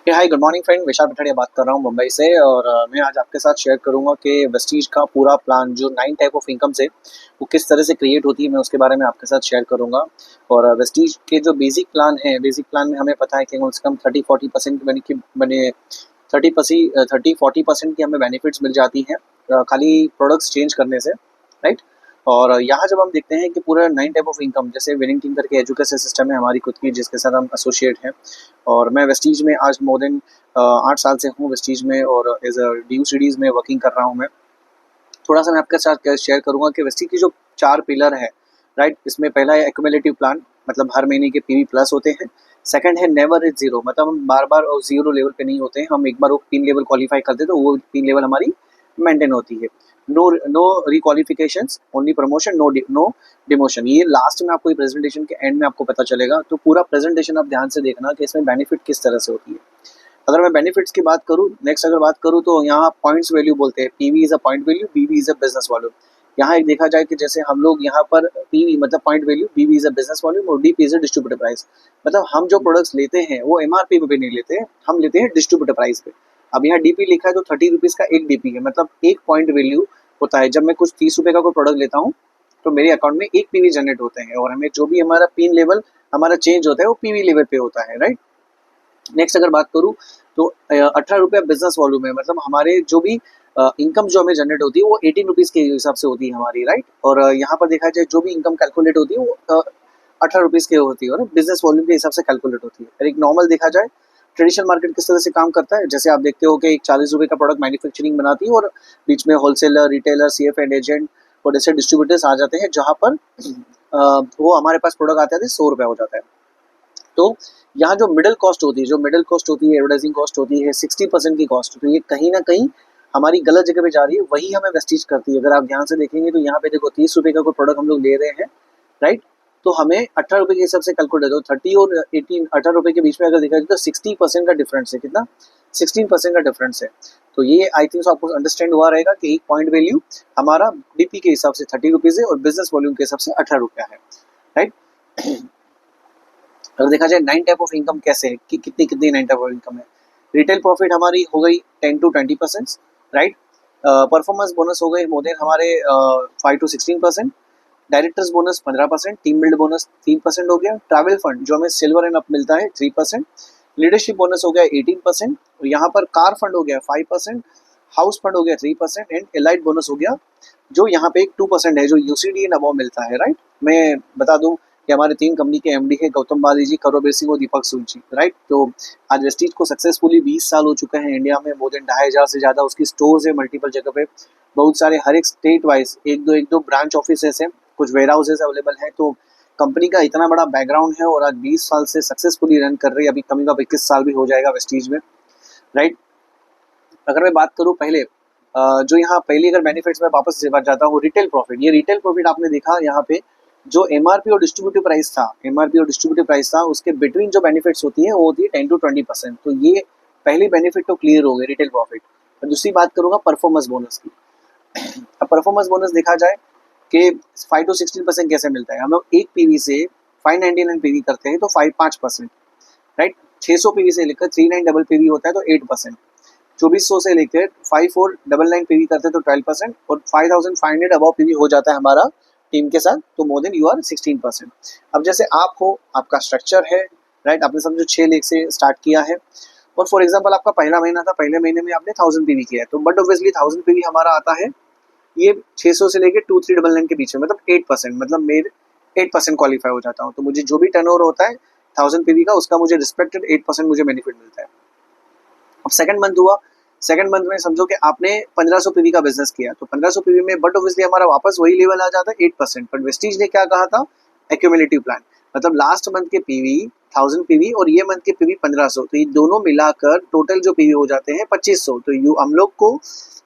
Hi good morning friend, विशाल पठाड़िया बात कर रहा हूँ मुंबई से। और मैं आज आपके साथ शेयर करूंगा कि वेस्टीज का पूरा प्लान जो 9 टाइप ऑफ इनकम से वो किस तरह से क्रिएट होती है, मैं उसके बारे में आपके साथ शेयर करूंगा। और वेस्टीज के जो बेसिक प्लान है, बेसिक प्लान में हमें पता है कि कम से कम 30-40% बने 30-40% की हमें बेनिफिट्स मिल जाती हैं खाली प्रोडक्ट्स चेंज करने से, राइट। और यहाँ जब हम देखते हैं कि पूरा 9 टाइप ऑफ इनकम, जैसे विनिंग टीम करके एजुकेशन सिस्टम है हमारी खुद की, जिसके साथ हम एसोसिएट हैं। और मैं वेस्टीज में आज मोर देन 8 साल से हूँ वेस्टीज में, और एज अ ड्यू सीरीज में वर्किंग कर रहा हूँ मैं। थोड़ा सा मैं आपके साथ शेयर करूंगा कि वेस्टीज की जो 4 पिलर है, राइट। इसमें पहला है एक्यूमुलेटिव प्लान, मतलब हर महीने के पीवी प्लस होते हैं। सेकंड है नेवर इज जीरो, मतलब हम बार बार और जीरो लेवल पे नहीं होते हैं, हम एक बार वो 3 लेवल क्वालिफाई करते हैं तो वो 3 लेवल हमारी मेंटेन होती है। No no requalification, only promotion, no demotion. ये लास्ट में आपको प्रेजेंटेशन के एंड में आपको पता चलेगा, तो पूरा प्रेजेंटेशन आप ध्यान से देखना कि इसमें बेनिफिट किस तरह से होती है। अगर मैं बेनिफिट्स की बात करूँ, नेक्स्ट अगर बात करूँ तो यहाँ पॉइंट्स वैल्यू बोलते हैं। PV is a point value, बीवी इज अ बिजनेस वॉल्यूम। यहाँ एक देखा जाए कि जैसे हम लोग यहाँ पर पीवी मतलब पॉइंट वैल्यू, बीवी इज अ बिजनेस वॉल्यूम और DP is a distributor price. मतलब हम जो प्रोडक्ट्स लेते हैं वो एमआरपी पे नहीं लेते हैं, हम लेते हैं डिस्ट्रीब्यूटर प्राइस पे। अब यहाँ डीपी लिखा है तो 30 रुपीज का एक डीपी है, मतलब एक पॉइंट वैल्यू होता है। जब मैं कुछ 30 रुपए का कोई प्रोडक्ट लेता हूँ तो मेरे अकाउंट में एक पीवी जनरेट होते हैं, और हमें जो भी हमारा पिन लेवल हमारा चेंज होता है वो पीवी लेवल पे होता है, राइट। नेक्स्ट अगर बात करूँ तो 18 रुपया बिजनेस वॉल्यूम है, मतलब हमारे जो भी इनकम जो हमें जनरेट होती है वो 18 रुपीज के हिसाब से होती है हमारी, राइट। और यहाँ पर देखा जाए जो भी इनकम कैलकुलेट होती है वो 18 रुपीज की होती है, और बिजनेस वॉल्यूम के हिसाब से कैलकुलेट होती है। और एक नॉर्मल देखा जाए ट्रेडिशनल मार्केट किस तरह से काम करता है, जैसे आप देखते हो कि एक 40 रुपए का प्रोडक्ट मैन्युफैक्चरिंग बनाती है और बीच में wholesaler, retailer, CF and agent और जैसे डिस्ट्रीब्यूटर्स आ जाते हैं, जहाँ पर वो हमारे पास प्रोडक्ट आते हैं 100 रुपया हो जाता है। तो यहाँ जो मिडिल कॉस्ट होती है, एडवर्टाइजिंग कॉस्ट होती है 60% की कॉस्ट, तो ये कहीं ना कहीं हमारी गलत जगह पे जा रही है, वही हमें वेस्टीज करती है। अगर आप ध्यान से देखेंगे तो यहाँ पे देखो 30 रुपए का कोई प्रोडक्ट हम लोग ले रहे हैं, राइट। तो हमें 18 रुपए के हिसाब से कैलकुलेट हो, 30 और 18, 18 रुपए के बीच में अगर देखा जाए तो 60% का डिफरेंस है। कितना? 16% का डिफरेंस है। तो ये आई थिंक आपको अंडरस्टैंड हुआ रहेगा कि एक पॉइंट वैल्यू हमारा डीपी के हिसाब से 30 रुपीज है और बिजनेस वॉल्यूम के हिसाब से 18 रुपया है, राइट। अगर देखा जाए 9 टाइप ऑफ इनकम कैसे है कि कितनी कितनी 9 टाइप ऑफ इनकम है। रिटेल प्रॉफिट हमारी हो गई 10 to 20%, राइट। परफॉर्मेंस बोनस हो गई मोर देन हमारे 5 to 16%। Directors bonus 15%, team build bonus 3% हो गया। ट्रैवल फंड जो हमें सिल्वर एंड अप मिलता है 3%। लीडरशिप बोनस हो गया 18%, और यहाँ पर कार फंड हो गया 5%, हाउस फंड हो गया 3% एंड एलाइट बोनस हो गया जो यहाँ पे एक 2% है, जो यूसीडी एंड अबव मिलता है, राइट। मैं बता दूं कि हमारे 3 कंपनी के एमडी है गौतम बाली जी, करोबीर सिंह और दीपक सूद जी, राइट। तो आज वेस्टीज को सक्सेसफुली 20 साल हो चुके हैं इंडिया में, मोर देन 2500 से ज़्यादा उसकी स्टोर्स है मल्टीपल जगह पे, बहुत सारे हर एक स्टेट वाइज एक दो ब्रांच ऑफिसेस हैं, कुछ वेयर हाउसेज अवेलेबल हैं। तो कंपनी का इतना बड़ा बैकग्राउंड है और आज 20 साल से सक्सेसफुली रन कर रही है, अभी कमिंग अप 21 साल भी हो जाएगा वेस्टीज में, राइट। अगर मैं बात करूँ पहले जो यहाँ पहले अगर बेनिफिट्स में वापस से बात जाता हूँ, रिटेल प्रॉफिट। ये रिटेल प्रॉफिट आपने देखा यहाँ पे जो एमआरपी और डिस्ट्रीब्यूटिव प्राइस था, उसके बिटवीन जो बेनिफिट्स होती है वो होती है 10 to 20%। तो ये पहली बेनिफिट तो क्लियर हो गई रिटेल प्रॉफिट। और दूसरी बात करूंगा परफॉर्मेंस बोनस की। अब परफॉर्मेंस बोनस देखा जाए कि 5 to 16% कैसे मिलता है। हम लोग एक पीवी से 599 पीवी करते हैं तो 5%, राइट। 600 पीवी से लेकर 39 पीवी होता है तो 8%। 2400 से लेकर 5499 पीवी करते हैं तो 12%, और 5500 अबव पीवी हो जाता है हमारा टीम के साथ तो मोर देन यू आर 16%। अब जैसे आप हो, आपका स्ट्रक्चर है, राइट। आपने समझो 6 लाख से स्टार्ट किया है, और फॉर एग्जाम्पल आपका पहला महीना था, पहले महीने में आपने 1000 पीवी किया है, तो बट ऑब्वियसली 1000 पीवी हमारा आता है ये 600 से लेकर 2399 के बीच में, मतलब 8%, मतलब मेरे 8% क्वालिफाई हो जाता हूँ। तो मुझे जो भी टर्नओवर होता है 1000 पीवी का, उसका मुझे रिस्पेक्टेड 8% मुझे बेनिफिट मिलता है। अब सेकंड मंथ हुआ, सेकंड मंथ में समझो कि आपने 1500 पीवी का बिजनेस किया, तो 1500 पीवी में बट ऑब्वियसली हमारा वापस वही लेवल आ जाता है 8%। बट वेस्टीज ने क्या कहा था, एक्यूमुलेटिव प्लान, मतलब लास्ट मंथ के पीवी 1000 पीवी और ये मंथ के पीवी 1500, तो ये दोनों मिलाकर टोटल जो पीवी हो जाते हैं 2500। तो यू हम लोग को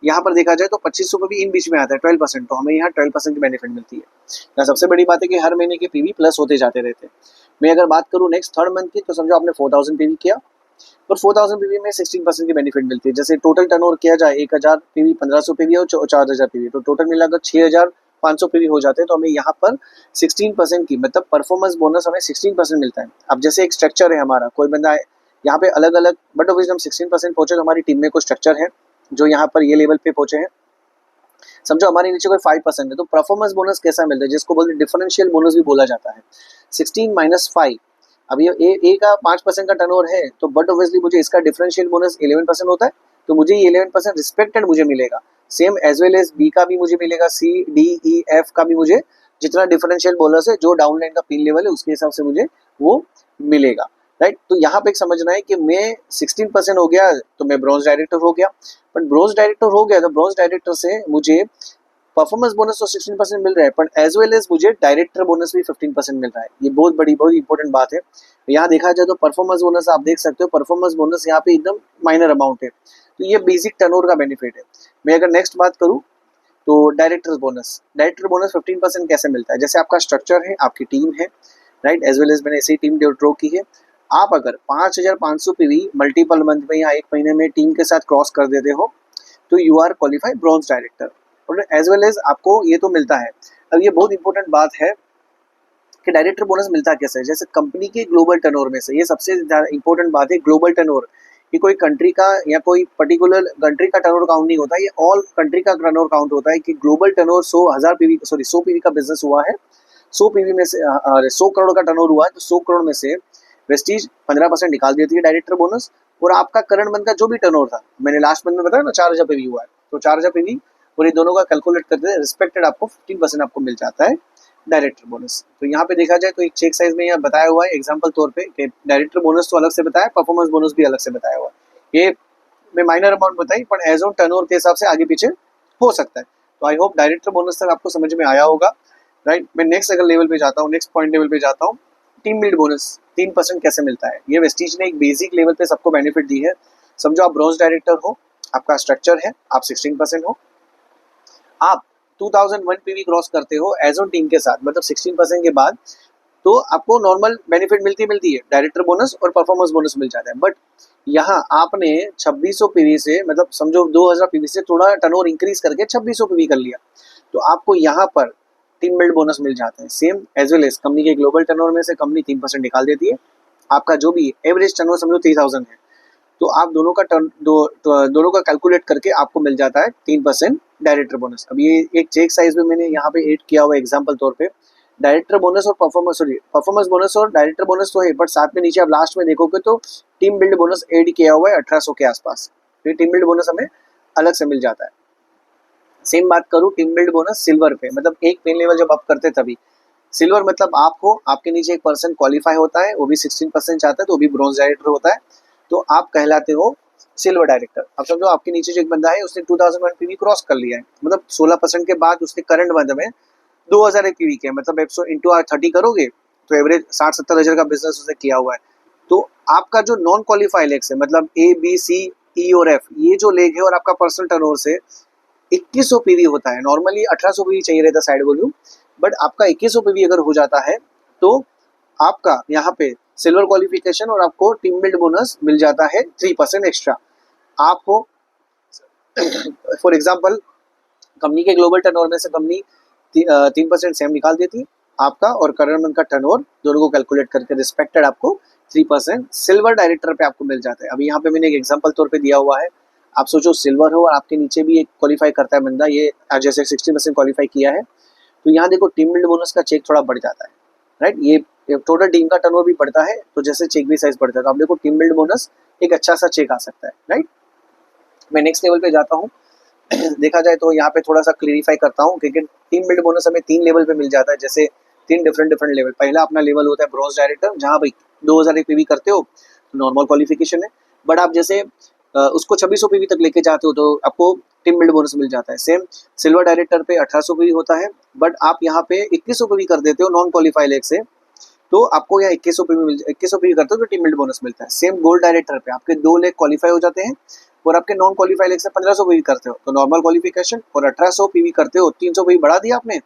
यहाँ पर देखा जाए तो 2500 पे भी इन बीच में आता है 12%, तो हमें यहाँ 12% की बेनिफिट मिलती है। यहाँ सबसे बड़ी बात है कि हर महीने के पीवी प्लस होते जाते रहते हैं। मैं अगर बात करूँ नेक्स्ट थर्ड मंथ की, तो समझो आपने 4000 पीवी किया और 4000 पीवी में 16% की बेनिफिट मिलती है। जैसे टोटल टर्नओवर किया जाए 1000 पीवी, 1500 पीवी और 4000 पीवी, तो टोटल मिलाकर 6500 पीवी हो जाते हैं। तो हमें यहाँ पर 16% की मतलब परफॉर्मेंस बोनस हमें 16% मिलता है। अब जैसे एक स्ट्रक्चर है हमारा, कोई बंदा यहाँ पे अलग अलग, बट ऑब्वियसली हम 16% पहुंचे तो हमारी टीम में कोई स्ट्रक्चर है जो यहाँ पर ये लेवल पे पहुंचे हैं। समझो हमारे नीचे कोई 5% है तो परफॉर्मेंस बोनस कैसा मिलता है, जिसको बोलते हैं डिफरेंशियल बोनस भी बोला जाता है। 16 माइनस 5, अब ये ए का 5% का टर्नओवर है तो बट ऑब्वियसली मुझे इसका डिफरेंशियल बोनस 11% होता है, तो मुझे ये 11% रिस्पेक्टेड मुझे मिलेगा। Same as well as B का भी मुझे मिलेगा, सी डी ई एफ का भी मुझे जितना डिफरेंशियल बोनस है जो डाउनलाइन का पिन लेवल है उसके हिसाब से मुझे वो मिलेगा, राइट। तो यहाँ पे एक समझना है कि मैं 16% हो गया तो मैं ब्रॉन्ज डायरेक्टर हो गया, बट ब्रॉन्ज डायरेक्टर हो गया तो ब्रॉन्ज डायरेक्टर से मुझे परफॉर्मेंस बोनस तो 16% मिल रहा है, पर एज वेल एज मुझे डायरेक्टर बोनस भी 15% मिल रहा है। ये बहुत इंपॉर्टेंट बात है। यहाँ देखा जाए तो परफॉर्मेंस बोनस आप देख सकते हो, परफॉर्मेंस बोनस यहाँ पे एकदम माइनर अमाउंट है, तो ये बेसिक टर्नओवर का बेनिफिट है। मैं अगर नेक्स्ट बात करूँ तो डायरेक्टर बोनस 15% कैसे मिलता है। जैसे आपका स्ट्रक्चर है, आपकी टीम है, राइट, एज वेल एज मैंने ऐसी टीम ड्रॉ की है। आप अगर 5500 पीवी मल्टीपल मंथ में या एक महीने में टीम के साथ क्रॉस कर देते हो तो you are qualified bronze director, और एज वेल एज आपको ये तो मिलता है। अब ये बहुत इंपॉर्टेंट बात है कि डायरेक्टर बोनस मिलता कैसे है। जैसे कंपनी के ग्लोबल टर्नओवर में से, ये सबसे इंपॉर्टेंट बात है, ग्लोबल टर्नओवर, ये कोई कंट्री का या कोई पर्टिकुलर कंट्री का टर्नओवर काउंट नहीं होता, ये ऑल कंट्री का टर्नओवर काउंट होता है कि ग्लोबल टर्नओवर 100 पीवी का बिजनेस हुआ है, 100 पीवी में से 100 करोड़ का टर्नओवर हुआ है तो 100 करोड़ में से वेस्टीज 15% निकाल देती है डायरेक्टर बोनस, और आपका करंट मंथ का जो भी टर्नओवर था, मैंने लास्ट मंथ में बताया ना 4000 पीवी हुआ है, तो 4000 पीवी और ये दोनों का कैलकुलेट करते हैं रिस्पेक्टेड आपको 15% आपको मिल जाता है डायरेक्टर बोनस। तो यहाँ पे देखा जाए तो एक चेक साइज में यहाँ बताया हुआ है एग्जांपल तौर पे कि डायरेक्टर बोनस तो अलग से बताया, परफॉर्मेंस बोनस भी अलग से बताया हुआ है। ये मैं माइनर अमाउंट बताई, पर एज ऑन टर्नओवर के हिसाब से आगे पीछे हो सकता है। तो आई होप डायरेक्टर बोनस तक आपको समझ में आया होगा, राइट। मैं नेक्स्ट अगर लेवल पे जाता हूँ, नेक्स्ट पॉइंट लेवल पे जाता हूँ, टीम बिल्ड बोनस 3% कैसे मिलता है। ये वेस्टीज ने एक बेसिक लेवल पे सबको बेनिफिट दी है। समझो आप ब्रॉन्ज डायरेक्टर हो, आपका स्ट्रक्चर है, आप 16% हो, आप 2001 पीवी क्रॉस करते हो एज ऑन टीम के साथ, मतलब 16% के बाद, तो आपको नॉर्मल बेनिफिट मिलती है, डायरेक्टर बोनस और परफॉर्मेंस बोनस मिल जाता है। बट यहाँ आपने 2600 पीवी से, मतलब समझो 2000 पीवी से थोड़ा टर्नओवर इंक्रीज करके 2600 पीवी कर लिया, तो आपको यहाँ पर टीम बिल्ड बोनस मिल जाता है। Same as well as company के ग्लोबल टर्नओवर में से कंपनी 3% निकाल देती है, आपका जो भी एवरेज टर्नओवर समझो 3000 है, तो आप दोनों का कैलकुलेट करके आपको मिल जाता है 3% डायरेक्टर बोनस। अब ये एक चेक साइज में मैंने यहाँ पे ऐड किया हुआ एग्जांपल तौर पे, डायरेक्टर बोनस और परफॉर्मेंस बोनस और डायरेक्टर बोनस तो है, बट साथ में नीचे आप लास्ट में देखोगे तो टीम बिल्ड बोनस ऐड किया हुआ है 1800 के आसपास, तो टीम बिल्ड बोनस हमें अलग से मिल जाता है। सेम बात करूँ टीम बिल्ड बोनस सिल्वर पे, मतलब एक पेन लेवल जब आप करते तभी। सिल्वर मतलब आप हो, आपके नीचे एक पर्सन क्वालिफाई होता है, वो भी 16% चाहता है तो वो भी ब्रॉन्ज डायरेक्टर होता है, तो आप कहलाते हो सिल्वर डायरेक्टर। अब समझो आपके नीचे जो एक बंदा है उसने 2001 पीवी क्रॉस कर लिया है, मतलब 16% के बाद उसके करंट मंथ में 2000 पीवी के, मतलब 100 इंटू 30 करोगे तो एवरेज 60-70 हज़ार का बिजनेस उसने किया हुआ है। तो आपका जो नॉन क्वालिफाई लेग्स है, मतलब ए बी सी ई और एफ, ये जो लेग है और आपका पर्सनल टर्नओवर से 2100 पीवी होता है। नॉर्मली 1800 पीवी चाहिए रहता साइड वॉल्यूम, बट आपका 2100 पीवी अगर हो जाता है तो आपका यहाँ पे सिल्वर क्वालिफिकेशन और आपको टीम बिल्ड बोनस मिल जाता है 3% एक्स्ट्रा। आप हो फॉर एग्जांपल कंपनी के ग्लोबल टर्नओवर में से कंपनी 3% सेम निकाल देती है आपका और करंट मंथ का टर्नओवर दोनों को कैलकुलेट करके रिस्पेक्टेड आपको 3% सिल्वर डायरेक्टर पे आपको मिल जाता है। अभी यहाँ पे मैंने एक एग्जांपल तौर पे दिया हुआ है, आप सोचो सिल्वर हो और आपके नीचे भी एक क्वालिफाई करता है बंदा, ये जैसे 60% क्वालिफाई किया है, तो यहाँ देखो टीम बिल्ड बोनस का चेक थोड़ा बढ़ जाता है, राइट। ये टोटल टीम का टर्नओवर भी बढ़ता है तो जैसे चेक भी साइज बढ़ता है, तो आप देखो टीम बिल्ड बोनस एक अच्छा सा चेक आ सकता है, राइट। मैं नेक्स्ट लेवल पे जाता हूँ देखा जाए तो यहाँ पे थोड़ा सा क्लियरिफाई करता हूँ, क्योंकि टीम बिल्ड बोनस हमें 3 लेवल पे मिल जाता है, जैसे 3 डिफरेंट लेवल। पहला अपना लेवल होता है ब्रॉन्ज डायरेक्टर, जहाँ भाई 2000 पीवी करते हो तो नॉर्मल क्वालिफिकेशन है, बट आप जैसे उसको 2600 पीवी तक लेके जाते हो तो आपको टीम बिल्ड बोनस मिल जाता है। सेम सिल्वर डायरेक्टर पे 1800 पीवी होता है, बट आप यहाँ पे 2100 पीवी कर देते हो नॉन क्वालिफाई लेग से, तो आपको यहाँ 2100 पीवी करते हो तो टीम बिल्ड बोनस मिलता है। सेम गोल्ड डायरेक्टर पे आपके 2 लेग क्वालिफाई हो जाते हैं और आपके नॉन क्वालिफाई लेग से 1500 पीवी करते हो तो नॉर्मल क्वालिफिकेशन, और 1800 पीवी करते हो 300 पीवी बढ़ा दिया आपने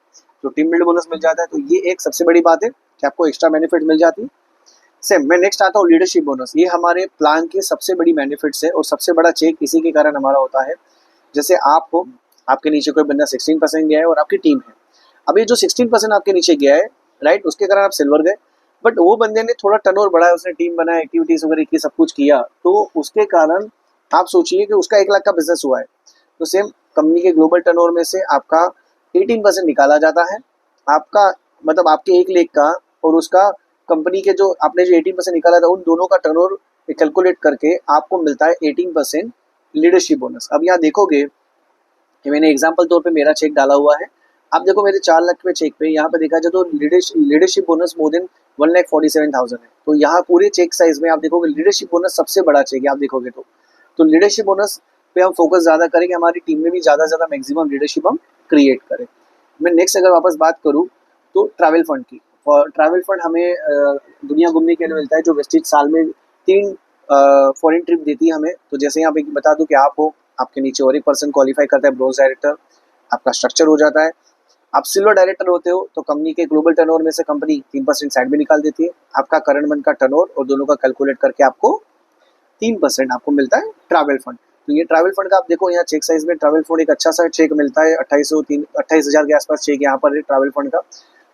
तो टीम बिल्ड बोनस मिल जाता है। तो ये एक सबसे बड़ी बात है कि आपको एक्स्ट्रा बेनिफिट मिल जाती है। सेम मैं नेक्स्ट आता हूँ लीडरशिप बोनस, ये हमारे प्लान की सबसे बड़ी बेनिफिट्स है और सबसे बड़ा चेक इसी के कारण हमारा होता है। जैसे आप हो, आपके नीचे कोई बंदा 16% गया है और आपकी टीम है, अब ये जो 16% आपके नीचे गया है, राइट, उसके कारण आप सिल्वर गए, बट वो बंदे ने थोड़ा टर्नओवर बढ़ाया, उसने टीम बनाया, एक्टिविटीज वगैरह की, सब कुछ किया, तो उसके कारण आप सोचिए कि उसका 1 लाख का बिजनेस हुआ है। तो सेम कंपनी के ग्लोबल टर्नओवर में से आपका 18% निकाला जाता है, आपका मतलब आपके 1 लाख का और उसका कंपनी के जो आपने जो 18% निकाला था उन दोनों का टर्नओवर कैलकुलेट करके आपको मिलता है 18% लीडरशिप बोनस। अब यहाँ देखोगे कि मैंने एग्जाम्पल तौर पे मेरा चेक डाला हुआ है, आप देखो मेरे 4 लाख के चेक पे यहाँ पे देखा जाए तो लीडरशिप बोनस मोर देन 1,47,000 है। तो यहाँ पूरे चेक साइज में आप देखोगे लीडरशिप बोनस सबसे बड़ा चेक है, आप देखोगे तो लीडरशिप बोनस पे हम फोकस ज्यादा करेंगे, हमारी टीम में भी ज्यादा से ज्यादा मैक्सिमम लीडरशिप हम क्रिएट करें। मैं नेक्स्ट अगर वापस बात करूँ तो ट्रैवल फंड की, ट्रैवल फंड हमें दुनिया घूमने के लिए मिलता है, जो वेस्टेज साल में 3 फॉरेन ट्रिप देती है हमें। तो जैसे यहाँ पे बता दूं कि आप हो, आपके नीचे और एक पर्सन क्वालिफाई करता है ब्रोंज डायरेक्टर, आपका स्ट्रक्चर हो जाता है। आप सिल्वर डायरेक्टर होते हो तो कंपनी के ग्लोबल टर्नओवर में से कंपनी 3% साइड में निकाल देती है, आपका करंट मंथ का टर्नओवर और दोनों का कैलकुलेट करके आपको 3% आपको मिलता है ट्रैवल फंड। तो ये ट्रैवल फंड का आप देखो यहाँ चेक साइज में ट्रैवल फंड एक अच्छा सा चेक मिलता है, 28,000 के आसपास चेक यहाँ पर है ट्रैवल फंड का।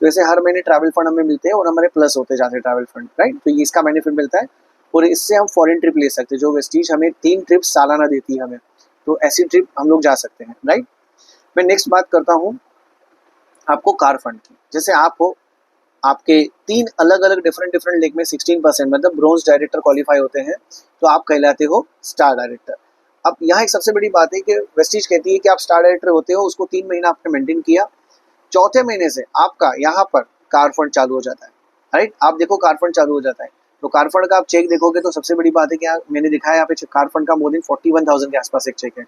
तो ऐसे हर महीने ट्रैवल फंड हमें मिलते हैं और हमारे प्लस होते जाते हैं ट्रैवल फंड, राइट। तो ये इसका बेनिफिट मिलता है और इससे हम फॉरेन ट्रिप ले सकते हैं, जो वेस्टीज हमें 3 ट्रिप सालाना देती है हमें, तो ऐसी ट्रिप हम लोग जा सकते हैं, राइट। मैं नेक्स्ट बात करता हूँ आपको कार फंड की। जैसे आप हो, आपके 3 अलग अलग डिफरेंट लेग में 16% मतलब ब्रोंज डायरेक्टर क्वालिफाई होते हैं, तो आप कहलाते हो स्टार डायरेक्टर। अब यहाँ एक सबसे बड़ी बात है कि वेस्टीज कहती है कि आप स्टार डायरेक्टर होते हो, उसको 3 महीना आपने मेंटेन किया, चौथे महीने से आपका यहाँ पर कार फंड चालू हो जाता है, राइट। आप देखो कार फंड चालू हो जाता है, तो कार फंड का आप चेक देखोगे तो सबसे बड़ी बात है कि मैंने दिखाया यहाँ पे कार फंड का मोर देन 41,000 के आसपास एक चेक है।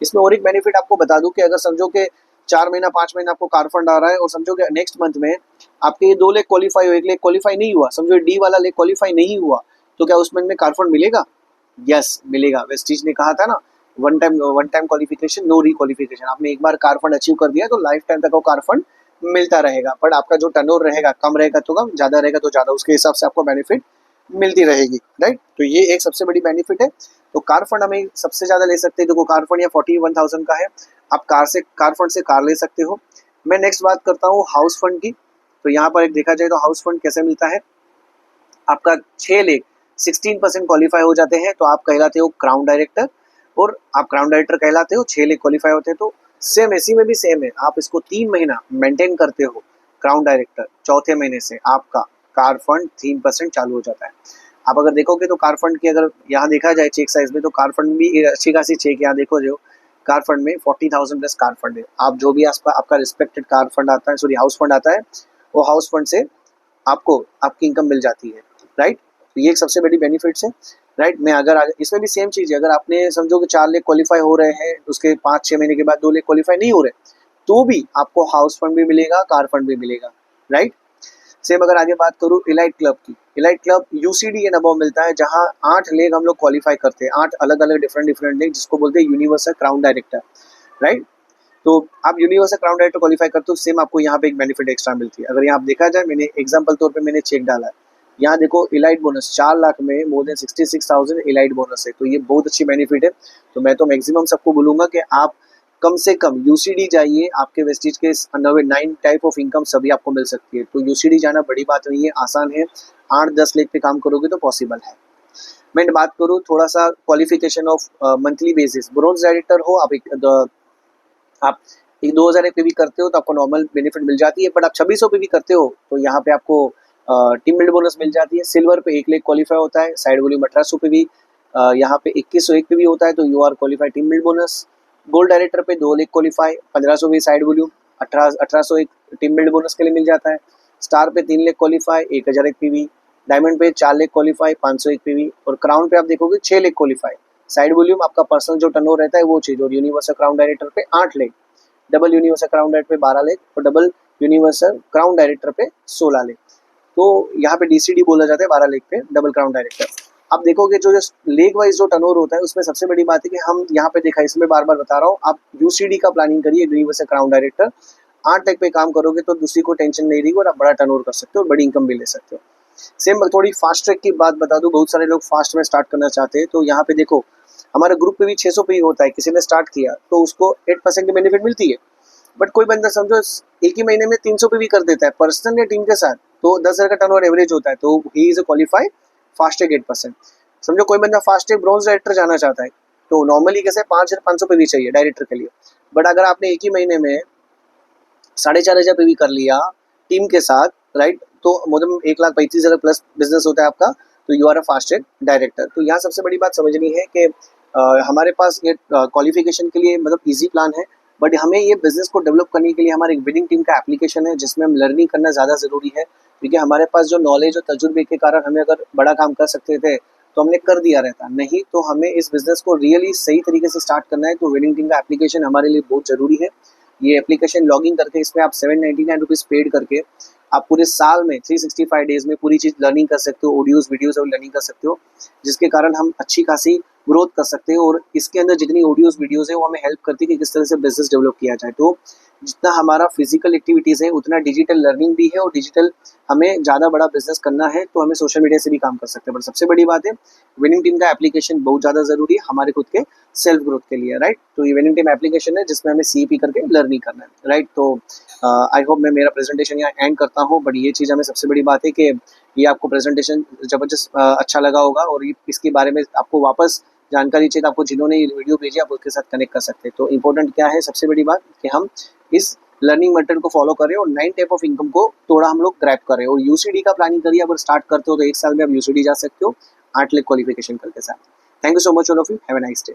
इसमें और एक बेनिफिट आपको बता दूं कि अगर समझो कि 4 महीना 5 महीना आपको कार फंड आ रहा है और समझो कि नेक्स्ट मंथ में आपके ये 2 लेग क्वालिफाई हो, 1 लेग क्वालिफाई नहीं हुआ, समझो डी वाला लेग क्वालिफाई नहीं हुआ, तो क्या उस मंथ में कार फंड मिलेगा? यस मिलेगा। वेस्टीज ने कहा था ना, वन टाइम क्वालिफिकेशन नो रिक्वालिफिकेशन। आपने एक बार कार फंड अचीव कर दिया तो लाइफ टाइम तक वो कार फंड मिलता रहेगा, बट आपका जो टर्नओवर रहेगा कम रहेगा तो कम, ज्यादा रहेगा तो ज्यादा, उसके हिसाब से आपको बेनिफिट मिलती रहेगी, राइट। तो ये एक सबसे बड़ी बेनिफिट है। तो कार फंड हमें सबसे ज्यादा ले सकते हैं, देखो कार फंड या 41,000 का है, आप कार फंड से कार ले सकते हो। मैं नेक्स्ट बात करता हूँ हाउस फंड की। तो यहाँ पर एक देखा जाए तो हाउस फंड कैसे मिलता है, आपका 6 लेख 16% क्वालिफाई हो जाते हैं तो आप कहलाते हो क्राउन डायरेक्टर, और आप क्राउन डायरेक्टर कहलाते हो, 6 लेख क्वालिफाई होते हैं तो सेम इसी में भी सेम है, आप इसको 3 महीना मेंटेन करते हो क्राउन डायरेक्टर, चौथे महीने से आपका कार फंड 3% चालू हो जाता है। आप अगर देखोगे तो कार फंड की अगर यहाँ देखा जाए चेक साइज में तो कार फंड भी अच्छी खासी चेक, यहाँ देखो जो कार फंड में 40,000 प्लस कार फंड है। आप जो भी आपका रिस्पेक्टेड कार फंड आता है, सॉरी हाउस फंड आता है, वो हाउस फंड से आपको आपकी इनकम मिल जाती है, राइट। तो ये एक सबसे बड़ी बेनिफिट्स है, राइट। मैं अगर इसमें भी सेम चीज़ है, अगर आपने समझो कि 4 लेख क्वालिफाई हो रहे हैं, उसके 5-6 महीने के बाद 2 लेख क्वालिफाई नहीं हो रहे, तो भी आपको हाउस फंड भी मिलेगा, कार फंड भी मिलेगा, राइट। सेम अगर आगे बात करूँ इलाइट क्लब की, elite club UCD and above मिलता है, जहाँ 8 लेग हम लोग क्वालिफाई करते हैं, 8 अलग अलग डिफरेंट लेग, जिसको बोलते हैं यूनिवर्सल क्राउन डायरेक्टर, राइट। तो आप यूनिवर्सल क्राउन डायरेक्टर क्वालिफाई करते हो, सेम आपको यहाँ पे एक बेनिफिट एक्स्ट्रा मिलती है। अगर यहाँ देखा जाए, मैंने एग्जाम्पल तौर पे मैंने चेक डाला है, यहाँ देखो इलाइट बोनस 4 लाख में मोर देन 66,000 इलाइट बोनस है, तो ये बहुत अच्छी बेनिफिट है। तो मैं तो मैक्सिमम सबको बोलूंगा कि आप कम से कम यूसीडी जाइए, आपके वेस्टीज के अंडर 9 टाइप ऑफ इनकम सभी आपको मिल सकती है। तो यूसीडी जाना बड़ी बात नहीं है, आसान है, 8-10 लेख पे काम करोगे तो पॉसिबल है। मैं बात करूँ थोड़ा सा qualification of monthly basis, bronze director हो आप एक 2,000 पे भी करते हो तो आपको नॉर्मल बेनिफिट मिल जाती है, बट आप 2600 पे भी करते हो तो यहाँ पे आपको टीम बिल्ड बोनस मिल जाती है। सिल्वर पे 1 लेख क्वालिफाई होता है, साइड वॉल्यूम 1800 पे भी, यहाँ पे 2101 पे भी होता है तो you are qualify team build bonus. Gold director पे 2 लेख क्वालिफाई, 1500 भी side volume, 1801 team build bonus के लिए मिल जाता है। स्टार पे 3 लेख क्वालिफाई, 1001 पीवी, डायमंड पे 4 लेख क्वालिफाई, 501 पीवी, और क्राउन पे आप देखोगे 6 लेख क्वालिफाई। साइड वॉल्यूम आपका पर्सनल जो टर्नओवर रहता है वो चीज, और यूनिवर्सल क्राउन डायरेक्टर पे 8 लेख, डबल यूनिवर्सल क्राउन डायरेक्टर पे 12 लेख और डबल यूनिवर्सल क्राउन डायरेक्टर पे 16 लेख। तो यहाँ पे डीसीडी बोला जाता है 12 लेख पे डबल क्राउन डायरेक्टर। आप देखोगे जो लेग वाइज जो टर्नओवर होता है उसमें सबसे बड़ी बात है कि हम यहाँ पे देखा, इसमें बार बार बता रहा हूँ, आप यूसीडी का प्लानिंग करिए, यूनिवर्सल क्राउन डायरेक्टर 8 लेख पे काम करोगे तो दूसरी को टेंशन नहीं रहेगी और आप बड़ा टर्नओवर कर सकते हो और बड़ी इनकम भी ले सकते हो। सेम थोड़ी फास्ट ट्रैक की बात बता दूं, बहुत सारे लोग फास्ट में स्टार्ट करना चाहते हैं, तो यहाँ पे देखो हमारे ग्रुप पे भी 600 पे ही होता है, किसी ने स्टार्ट किया तो उसको 8% की बेनिफिट मिलती है, बट कोई बंदा समझो एक ही महीने में 300 पे भी कर देता है पर्सनल या टीम के साथ, तो 10,000 का टर्नओवर एवरेज होता है, तो he is a qualified fast track 8%। समझो कोई बंदा फास्ट ट्रैक ब्रॉन्ज डायरेक्टर जाना चाहता है, तो नॉर्मली कैसे 5,500 पे भी चाहिए डायरेक्टर के लिए, बट अगर आपने एक ही महीने में 4,500 पे भी कर लिया टीम के साथ, राइट, तो मतलब 1,35,000 प्लस बिजनेस होता है आपका, तो you are a fast track director. तो यहाँ सबसे बड़ी बात समझनी है कि हमारे पास ये क्वालिफिकेशन के लिए मतलब इजी प्लान है, बट हमें ये बिजनेस को डेवलप करने के लिए हमारे एक विनिंग टीम का एप्लीकेशन है, जिसमें हम लर्निंग करना ज़्यादा ज़रूरी है, क्योंकि हमारे पास जो नॉलेज और तजुर्बे के कारण हमें अगर बड़ा काम कर सकते थे तो हमने कर दिया रहता, नहीं तो हमें इस बिजनेस को रियली सही तरीके से स्टार्ट करना है, तो विनिंग टीम का एप्लीकेशन हमारे लिए बहुत ज़रूरी है। ये एप्लीकेशन लॉगिन करके इसमें आप 799 पेड करके आप पूरे साल में 365 डेज में पूरी चीज़ लर्निंग कर सकते हो, ऑडियोज वीडियोज और लर्निंग कर सकते हो, जिसके कारण हम अच्छी खासी ग्रोथ कर सकते हो। और इसके अंदर जितनी ऑडियोज वीडियोज है वो हमें हेल्प करती है कि किस तरह से बिजनेस डेवलप किया जाए। तो जितना हमारा फिजिकल एक्टिविटीज़ है उतना डिजिटल लर्निंग भी है, और डिजिटल हमें ज़्यादा बड़ा बिजनेस करना है तो हमें सोशल मीडिया से भी काम कर सकते हैं। बट सबसे बड़ी बात है, विनिंग टीम का एप्लीकेशन बहुत ज़्यादा ज़रूरी है हमारे खुद के सेल्फ ग्रोथ के लिए, राइट। तो ये विनिंग टीम एप्लीकेशन है जिसमें हमें सीईपी करके लर्निंग करना है, राइट। तो आई होप मैं मेरा प्रेजेंटेशन यहाँ एंड करता हूँ, बट ये चीज़ हमें सबसे बड़ी बात है कि ये आपको प्रेजेंटेशन ज़बरदस्त अच्छा लगा होगा, और इसके बारे में आपको वापस जानकारी चाहिए, आपको जिन्होंने ये वीडियो भेजी आप उसके साथ कनेक्ट कर सकते हैं। तो इंपॉर्टेंट क्या है, सबसे बड़ी बात कि हम इस लर्निंग मेथड को फॉलो करें और 9 टाइप ऑफ इनकम को थोड़ा हम लोग ग्रैब करें, और यूसीडी का प्लानिंग करिए। अगर स्टार्ट करते हो तो 1 साल में आप यूसीडी जा सकते हो 8 लाख क्वालिफिकेशन करके साथ। Thank you so much all of you, have a nice day.